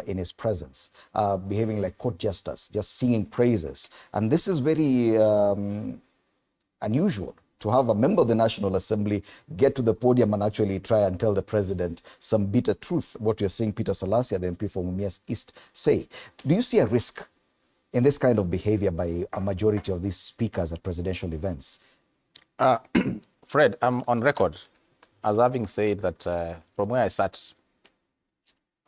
in his presence, behaving like court jesters, just singing praises. And this is very unusual, to have a member of the National Assembly get to the podium and actually try and tell the president some bitter truth, what you're seeing Peter Salasya, the MP for Mumias East, say. Do you see a risk in this kind of behavior by a majority of these speakers at presidential events? Fred, I'm on record as having said that from where I sat,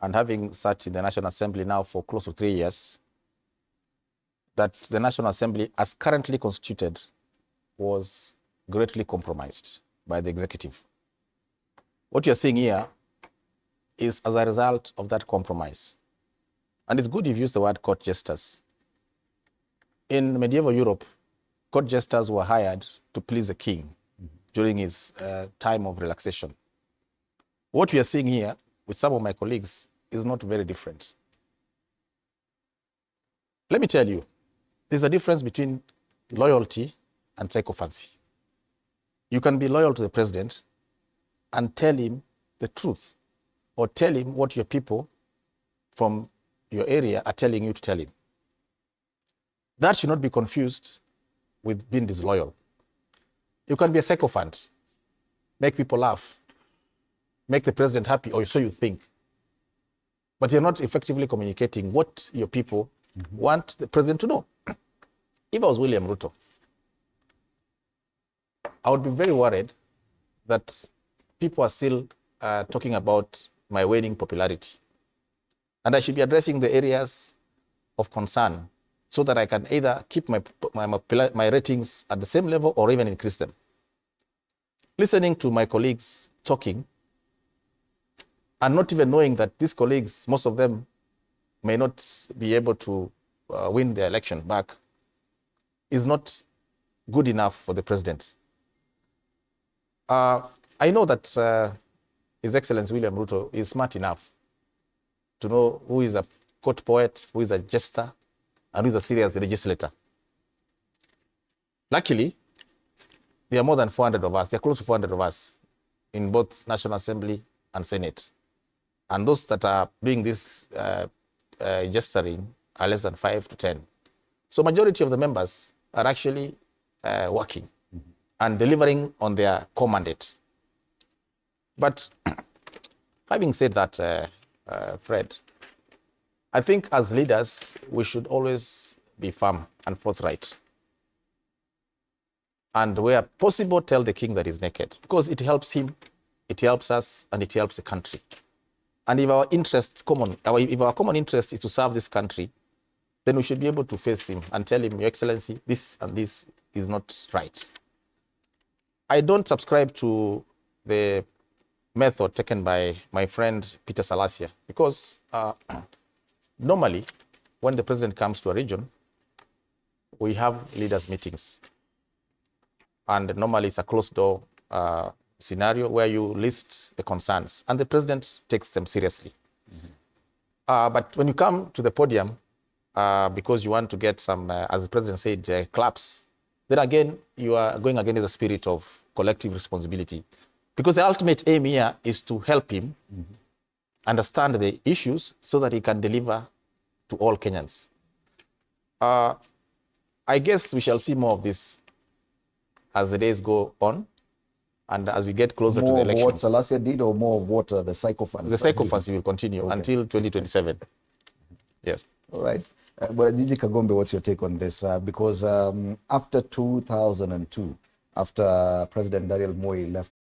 and having sat in the National Assembly now for close to 3 years, that the National Assembly, as currently constituted, was greatly compromised by the executive. What you're seeing here is as a result of that compromise. And it's good you've used the word court jesters. In medieval Europe, court jesters were hired to please the king during his time of relaxation. What we are seeing here with some of my colleagues is not very different. Let me tell you, there's a difference between loyalty and sycophancy. You can be loyal to the president and tell him the truth, or tell him what your people from your area are telling you to tell him. That should not be confused with being disloyal. You can be a sycophant, make people laugh, make the president happy, or so you think. But you're not effectively communicating what your people want the president to know. If I was William Ruto, I would be very worried that people are still talking about my waning popularity. And I should be addressing the areas of concern so that I can either keep my ratings at the same level or even increase them. Listening to my colleagues talking and not even knowing that these colleagues, most of them, may not be able to win the election back, is not good enough for the president. I know that His Excellency William Ruto is smart enough to know who is a court poet, who is a jester, and who is a serious legislator. Luckily, there are more than 400 of us. There are close to 400 of us in both National Assembly and Senate. And those that are doing this gesturing are less than 5 to 10. So majority of the members are actually working and delivering on their core mandate. But having said that, Fred, I think as leaders, we should always be firm and forthright. And where possible, tell the king that he's naked, because it helps him, it helps us, and it helps the country. And if our common interest is to serve this country, then we should be able to face him and tell him, Your Excellency, this and this is not right. I don't subscribe to the method taken by my friend Peter Salasya, because normally when the president comes to a region, we have leaders meetings. And normally it's a closed door scenario where you list the concerns and the president takes them seriously. But when you come to the podium, because you want to get some, as the president said, claps, then again, you are going against the spirit of collective responsibility. Because the ultimate aim here is to help him understand the issues so that he can deliver to all Kenyans. I guess we shall see more of this as the days go on and as we get closer to the elections. More of what Salasya did, or more of what the sycophancy? The sycophancy will continue until 2027. Yes. All right. But Gigi Kagombe, what's your take on this? Because after 2002, after President Daniel Moi left